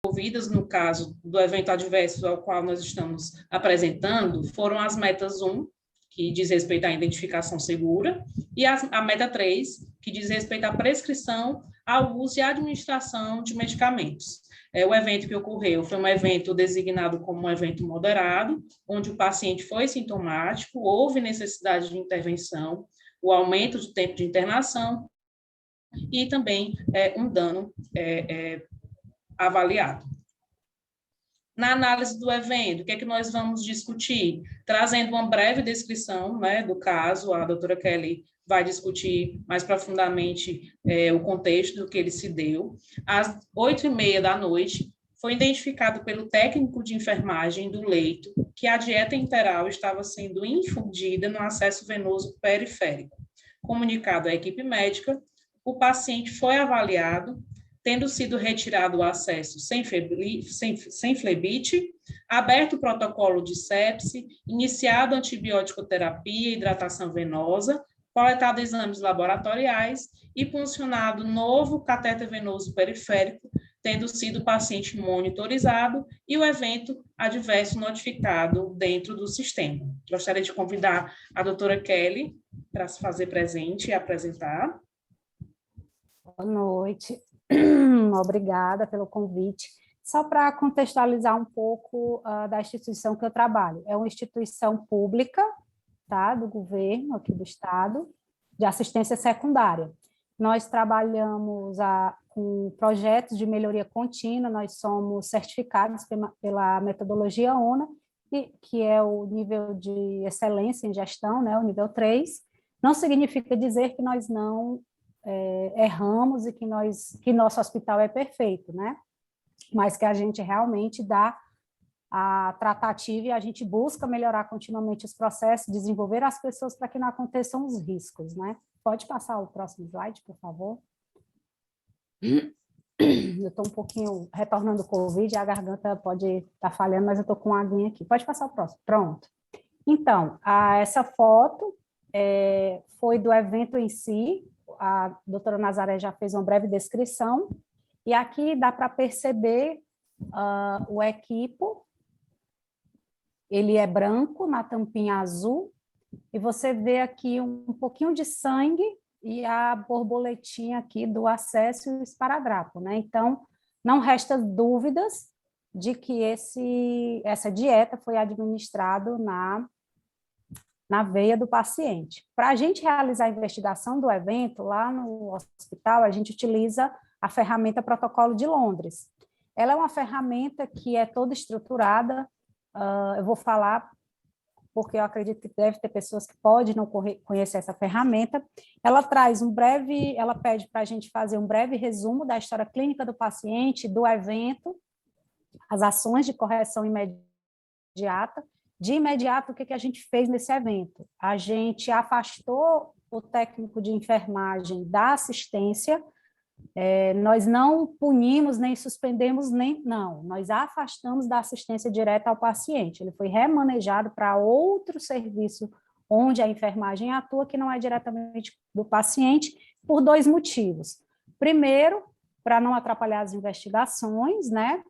envolvidas no caso do evento adverso ao qual nós estamos apresentando foram as metas 1, que diz respeito à identificação segura, e a meta 3, que diz respeito à prescrição, ao uso e administração de medicamentos. O evento que ocorreu foi um evento designado como um evento moderado, onde o paciente foi sintomático, houve necessidade de intervenção, o aumento do tempo de internação e também um dano avaliado. Na análise do evento, o que é que nós vamos discutir? Trazendo uma breve descrição, né, do caso, a doutora Kelly vai discutir mais profundamente o contexto do que ele se deu. Às 8h30 da noite, foi identificado pelo técnico de enfermagem do leito que a dieta enteral estava sendo infundida no acesso venoso periférico. Comunicado à equipe médica, o paciente foi avaliado, tendo sido retirado o acesso sem flebite, aberto o protocolo de sepse, iniciado antibiótico-terapia e hidratação venosa, coletado exames laboratoriais e funcionado novo catéter venoso periférico, tendo sido o paciente monitorizado e o evento adverso notificado dentro do sistema. Gostaria de convidar a doutora Kelly para se fazer presente e apresentar. Boa noite. Obrigada pelo convite. Só para contextualizar um pouco da instituição que eu trabalho. É uma instituição pública, tá, do governo aqui do estado, de assistência secundária. Nós trabalhamos com projetos de melhoria contínua, nós somos certificados pela metodologia ONA, que é o nível de excelência em gestão, né, o nível 3. Não significa dizer que nós não erramos e que nosso hospital é perfeito, né? Mas que a gente realmente dá a tratativa e a gente busca melhorar continuamente os processos, desenvolver as pessoas para que não aconteçam os riscos, né? Pode passar o próximo slide, por favor? Eu estou um pouquinho retornando o Covid, a garganta pode estar falhando, mas eu estou com uma aguinha aqui. Pode passar o próximo. Pronto. Então, essa foto foi do evento em si. A doutora Nazaré já fez uma breve descrição, e aqui dá para perceber o equipo, ele é branco, na tampinha azul, e você vê aqui um pouquinho de sangue e a borboletinha aqui do acesso e o esparadrapo, né? Então, não resta dúvidas de que essa dieta foi administrada na veia do paciente. Para a gente realizar a investigação do evento, lá no hospital, a gente utiliza a ferramenta Protocolo de Londres. Ela é uma ferramenta que é toda estruturada, eu vou falar porque eu acredito que deve ter pessoas que podem não conhecer essa ferramenta. Ela ela pede para a gente fazer um breve resumo da história clínica do paciente, do evento, as ações de correção imediata. De imediato, o que a gente fez nesse evento? A gente afastou o técnico de enfermagem da assistência, nós não punimos, nem suspendemos, nós afastamos da assistência direta ao paciente. Ele foi remanejado para outro serviço onde a enfermagem atua, que não é diretamente do paciente, por 2 motivos. Primeiro, para não atrapalhar as investigações, né?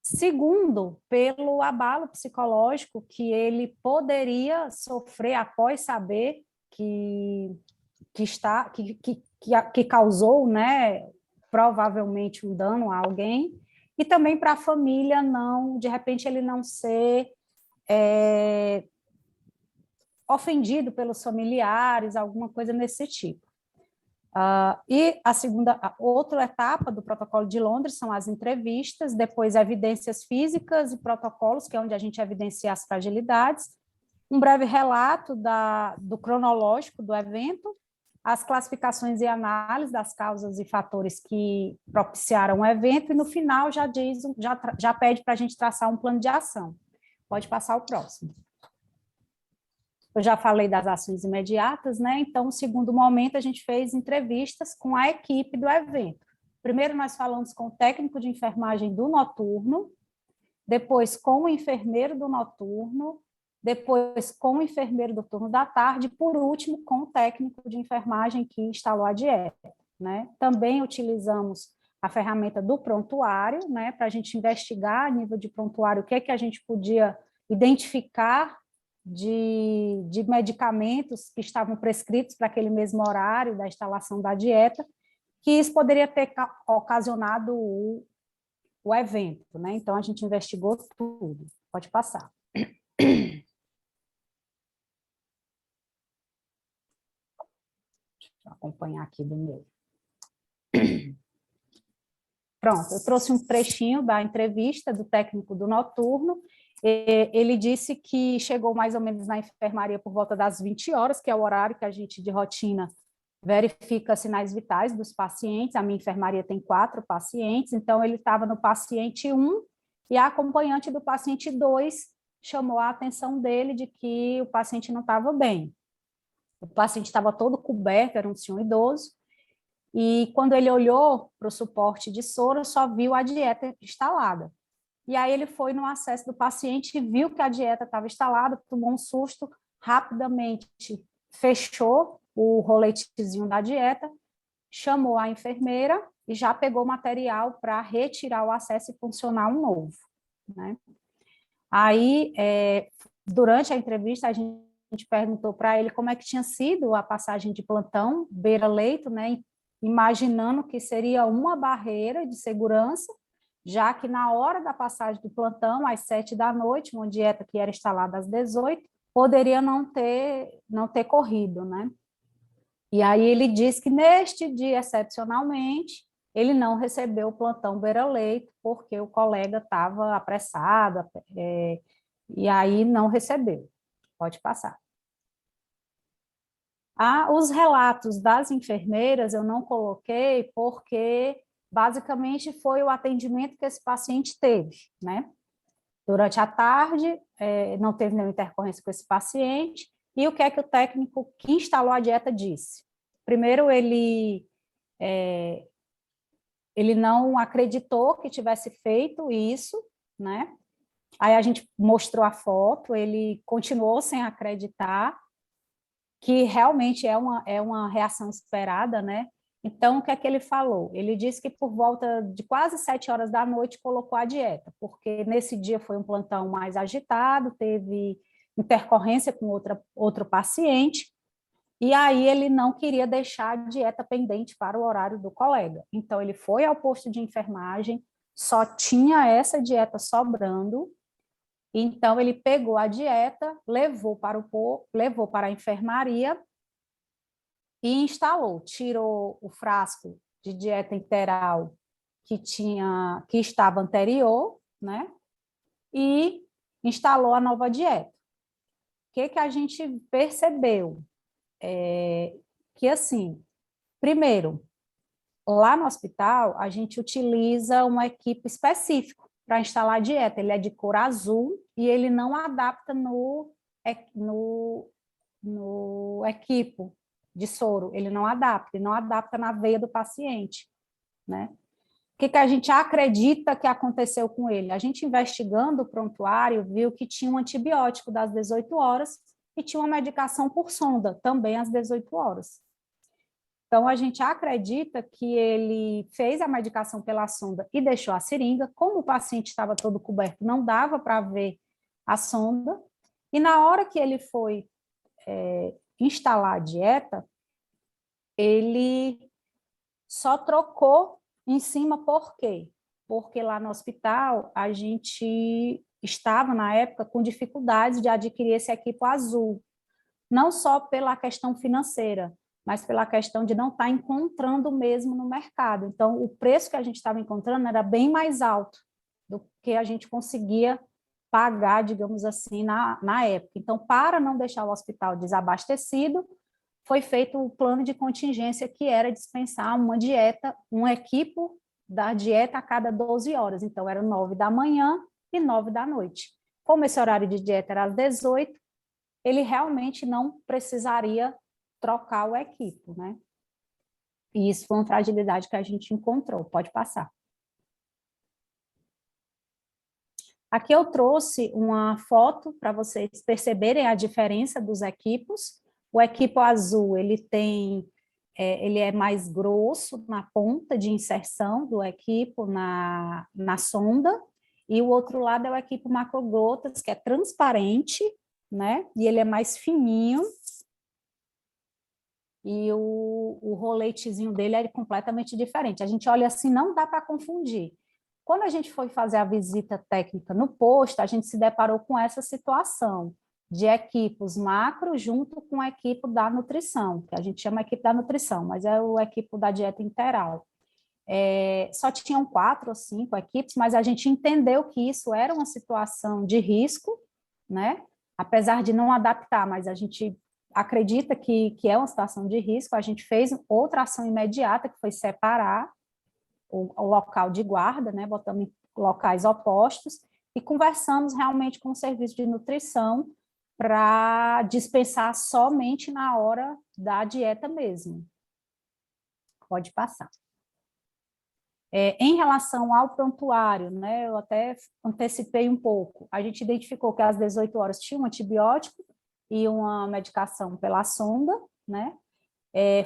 Segundo, pelo abalo psicológico que ele poderia sofrer após saber que causou, né, provavelmente um dano a alguém, e também para a família de repente, ele não ser ofendido pelos familiares, alguma coisa nesse tipo. E a outra etapa do protocolo de Londres são as entrevistas, depois evidências físicas e protocolos, que é onde a gente evidencia as fragilidades, um breve relato do cronológico do evento, as classificações e análise das causas e fatores que propiciaram o evento, e no final já pede para a gente traçar um plano de ação. Pode passar o próximo. Eu já falei das ações imediatas, né? Então, no segundo momento, a gente fez entrevistas com a equipe do evento. Primeiro, nós falamos com o técnico de enfermagem do noturno, depois com o enfermeiro do noturno, depois com o enfermeiro do turno da tarde, e, por último, com o técnico de enfermagem que instalou a dieta, né? Também utilizamos a ferramenta do prontuário, né, para a gente investigar a nível de prontuário o que é que a gente podia identificar de medicamentos que estavam prescritos para aquele mesmo horário da instalação da dieta, que isso poderia ter ocasionado o evento, né? Então, a gente investigou tudo. Pode passar. Deixa eu acompanhar aqui do meu. Pronto, eu trouxe um trechinho da entrevista do técnico do noturno. Ele disse que chegou mais ou menos na enfermaria por volta das 20 horas, que é o horário que a gente, de rotina, verifica sinais vitais dos pacientes. A minha enfermaria tem 4 pacientes, então ele estava no paciente 1 e a acompanhante do paciente 2 chamou a atenção dele de que o paciente não estava bem. O paciente estava todo coberto, era um senhor idoso, e quando ele olhou para o suporte de soro, só viu a dieta instalada. E aí ele foi no acesso do paciente e viu que a dieta estava instalada, tomou um susto, rapidamente fechou o roletezinho da dieta, chamou a enfermeira e já pegou material para retirar o acesso e funcionar um novo, né? Aí, durante a entrevista, a gente perguntou para ele como é que tinha sido a passagem de plantão beira-leito, né? Imaginando que seria uma barreira de segurança, já que na hora da passagem do plantão, às 7 da noite, uma dieta que era instalada às 18, poderia não ter corrido, né? E aí ele disse que neste dia, excepcionalmente, ele não recebeu o plantão beira-leito, porque o colega estava apressado, e aí não recebeu. Pode passar. Os relatos das enfermeiras eu não coloquei porque, basicamente, foi o atendimento que esse paciente teve, né? Durante a tarde, não teve nenhuma intercorrência com esse paciente, e o que é que o técnico que instalou a dieta disse? Primeiro, ele não acreditou que tivesse feito isso, né? Aí a gente mostrou a foto, ele continuou sem acreditar, que realmente é uma reação esperada, né? Então, o que é que ele falou? Ele disse que por volta de quase 7 horas da noite colocou a dieta, porque nesse dia foi um plantão mais agitado, teve intercorrência com outro paciente, e aí ele não queria deixar a dieta pendente para o horário do colega. Então, ele foi ao posto de enfermagem, só tinha essa dieta sobrando, então ele pegou a dieta, levou para a enfermaria e instalou, tirou o frasco de dieta integral que estava anterior, né? E instalou a nova dieta. O que a gente percebeu? Que assim, primeiro, lá no hospital, a gente utiliza uma equipe específica para instalar a dieta. Ele é de cor azul e ele não adapta no equipo de soro, ele não adapta na veia do paciente, né? O que a gente acredita que aconteceu com ele? A gente investigando o prontuário viu que tinha um antibiótico das 18 horas e tinha uma medicação por sonda, também às 18 horas. Então, a gente acredita que ele fez a medicação pela sonda e deixou a seringa. Como o paciente estava todo coberto, não dava para ver a sonda. E na hora que ele foi instalar a dieta, ele só trocou em cima. Por quê? Porque lá no hospital a gente estava, na época, com dificuldades de adquirir esse equipo azul, não só pela questão financeira, mas pela questão de não estar encontrando mesmo no mercado. Então, o preço que a gente estava encontrando era bem mais alto do que a gente conseguia pagar, digamos assim, na época. Então, para não deixar o hospital desabastecido, foi feito o plano de contingência, que era dispensar uma dieta, um equipo da dieta a cada 12 horas. Então, era 9 da manhã e 9 da noite. Como esse horário de dieta era às 18, ele realmente não precisaria trocar o equipo, né? E isso foi uma fragilidade que a gente encontrou. Pode passar. Aqui eu trouxe uma foto para vocês perceberem a diferença dos equipos. O equipo azul, ele tem ele é mais grosso na ponta de inserção do equipo na sonda, e o outro lado é o equipo macrogotas, que é transparente, né? E ele é mais fininho, e o roletezinho dele é completamente diferente. A gente olha assim, não dá para confundir. Quando a gente foi fazer a visita técnica no posto, a gente se deparou com essa situação de equipos macro junto com a equipe da nutrição, que a gente chama equipe da nutrição, mas é o equipe da dieta integral. Só tinham 4 ou 5 equipes, mas a gente entendeu que isso era uma situação de risco, né? Apesar de não adaptar, mas a gente acredita que é uma situação de risco. A gente fez outra ação imediata, que foi separar o local de guarda, né? Botamos em locais opostos e conversamos realmente com o serviço de nutrição para dispensar somente na hora da dieta mesmo. Pode passar. Em relação ao prontuário, né, eu até antecipei um pouco, a gente identificou que às 18 horas tinha um antibiótico e uma medicação pela sonda, né?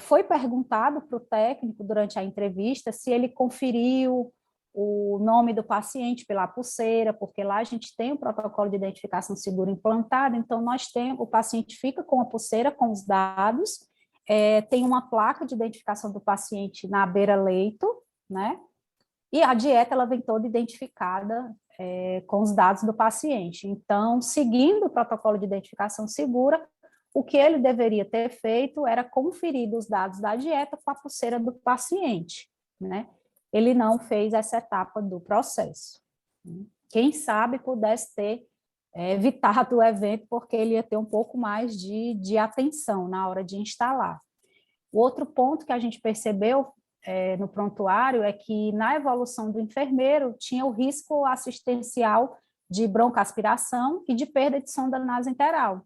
Foi perguntado para o técnico durante a entrevista se ele conferiu o nome do paciente pela pulseira, porque lá a gente tem o protocolo de identificação segura implantado, então o paciente fica com a pulseira com os dados, tem uma placa de identificação do paciente na beira-leito, né? E a dieta ela vem toda identificada com os dados do paciente. Então, seguindo o protocolo de identificação segura, o que ele deveria ter feito era conferir os dados da dieta com a pulseira do paciente, né? Ele não fez essa etapa do processo. Quem sabe pudesse ter evitado o evento, porque ele ia ter um pouco mais de atenção na hora de instalar. O outro ponto que a gente percebeu no prontuário é que na evolução do enfermeiro tinha o risco assistencial de broncoaspiração e de perda de sonda nasointeral.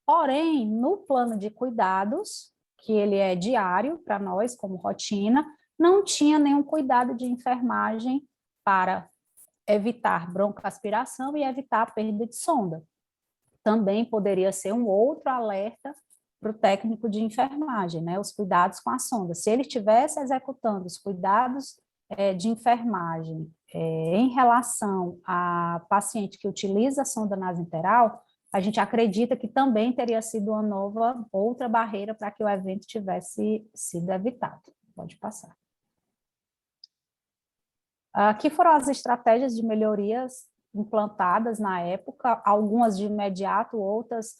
Porém, no plano de cuidados, que ele é diário para nós, como rotina, não tinha nenhum cuidado de enfermagem para evitar broncoaspiração e evitar a perda de sonda. Também poderia ser um outro alerta para o técnico de enfermagem, né? Os cuidados com a sonda. Se ele estivesse executando os cuidados de enfermagem em relação a paciente que utiliza a sonda nasointeral, a gente acredita que também teria sido uma outra barreira para que o evento tivesse sido evitado. Pode passar. Aqui foram as estratégias de melhorias implantadas na época, algumas de imediato, outras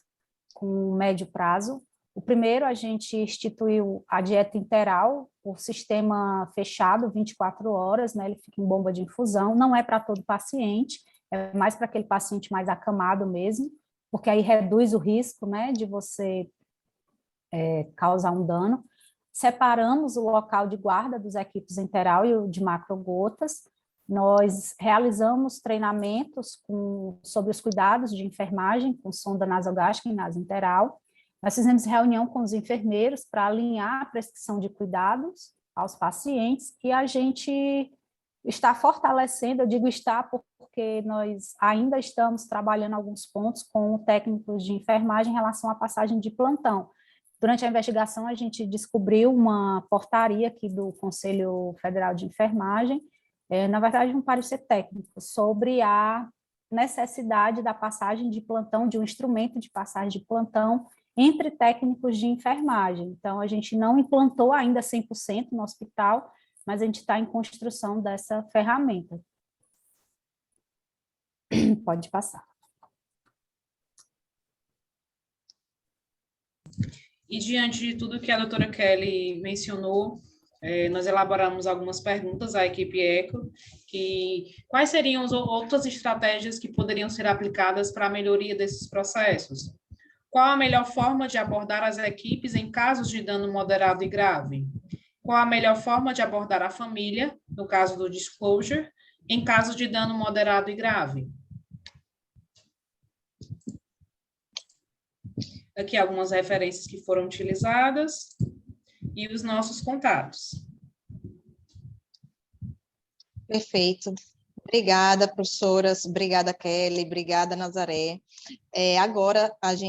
com médio prazo. O primeiro, a gente instituiu a dieta integral, o sistema fechado, 24 horas, né? Ele fica em bomba de infusão, não é para todo paciente, é mais para aquele paciente mais acamado mesmo, porque aí reduz o risco, né, de você causar um dano. Separamos o local de guarda dos equipes integral e o de macrogotas. Nós realizamos treinamentos sobre os cuidados de enfermagem com sonda nasogástrica e nasointeral. Nós fizemos reunião com os enfermeiros para alinhar a prescrição de cuidados aos pacientes e a gente está fortalecendo, eu digo está porque nós ainda estamos trabalhando alguns pontos com técnicos de enfermagem em relação à passagem de plantão. Durante a investigação, a gente descobriu uma portaria aqui do Conselho Federal de Enfermagem, na verdade, um parecer técnico, sobre a necessidade da passagem de plantão, de um instrumento de passagem de plantão entre técnicos de enfermagem. Então, a gente não implantou ainda 100% no hospital, mas a gente está em construção dessa ferramenta. Pode passar. E diante de tudo que a doutora Kelly mencionou, nós elaboramos algumas perguntas à equipe ECO, quais seriam as outras estratégias que poderiam ser aplicadas para a melhoria desses processos? Qual a melhor forma de abordar as equipes em casos de dano moderado e grave? Qual a melhor forma de abordar a família, no caso do disclosure, em caso de dano moderado e grave? Aqui algumas referências que foram utilizadas e os nossos contatos. Perfeito. Obrigada, professoras. Obrigada, Kelly. Obrigada, Nazaré. Agora, a gente